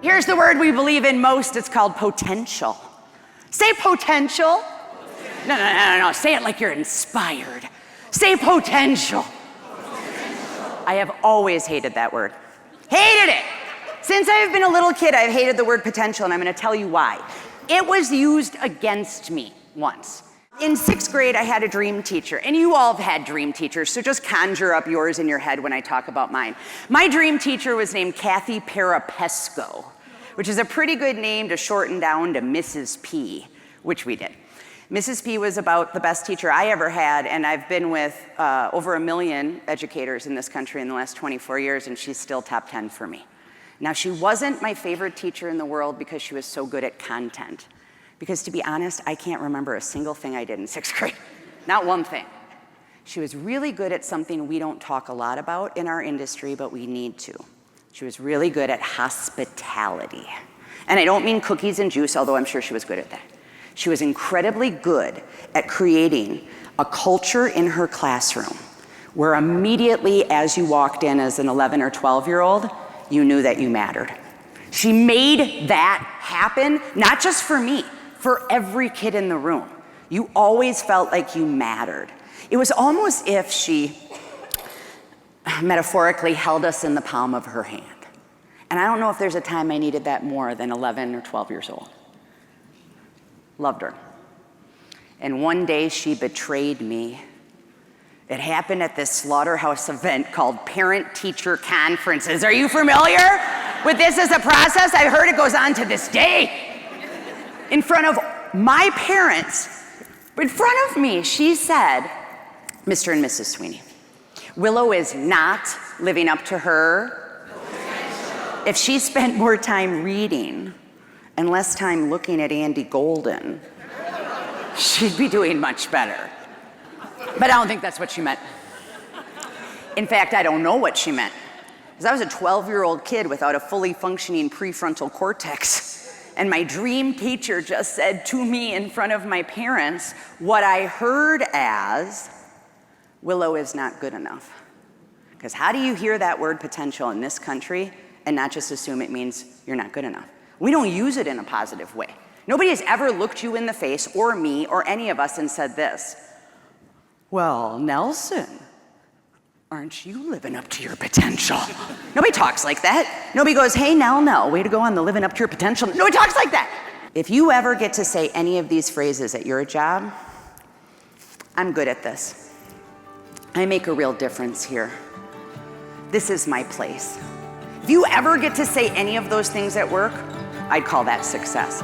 Here's the word we believe in most. It's called potential. Say potential. No. Say it like you're inspired. Say potential. I have always hated that word. Hated it. Since I've been a little kid, I've hated the word potential, and I'm going to tell you why. It was used against me once. In 6th grade, I had a dream teacher, and you all have had dream teachers, so just conjure up yours in your head when I talk about mine. My dream teacher was named Kathy Parapesco, which is a pretty good name to shorten down to Mrs. P, which we did. Mrs. P was about the best teacher I ever had, and I've been with over 1 million educators in this country in the last 24 years, and she's still top 10 for me. Now, she wasn't my favorite teacher in the world because she was so good at content. Because to be honest, I can't remember a single thing I did in 6th grade. Not one thing. She was really good at something we don't talk a lot about in our industry, but we need to. She was really good at hospitality. And I don't mean cookies and juice, although I'm sure she was good at that. She was incredibly good at creating a culture in her classroom where immediately as you walked in as an 11 or 12-year-old, you knew that you mattered. She made that happen, not just for me, for every kid in the room. You always felt like you mattered. It was almost if she metaphorically held us in the palm of her hand. And I don't know if there's a time I needed that more than 11 or 12 years old. Loved her. And one day she betrayed me. It happened at this slaughterhouse event called Parent-Teacher Conferences. Are you familiar with this as a process? I heard it goes on to this day. In front of my parents, in front of me, she said, Mr. and Mrs. Sweeney, Willow is not living up to her. If she spent more time reading and less time looking at Andy Golden, she'd be doing much better. But I don't think that's what she meant. In fact, I don't know what she meant. Because I was a 12-year-old kid without a fully functioning prefrontal cortex. And my dream teacher just said to me in front of my parents what I heard as, Willow is not good enough. Because how do you hear that word potential in this country and not just assume it means you're not good enough? We don't use it in a positive way. Nobody has ever looked you in the face, or me, or any of us, and said this, well, Nelson, aren't you living up to your potential? Nobody talks like that. Nobody goes, hey, Nell, way to go on the living up to your potential. Nobody talks like that. If you ever get to say any of these phrases at your job, I'm good at this. I make a real difference here. This is my place. If you ever get to say any of those things at work, I'd call that success.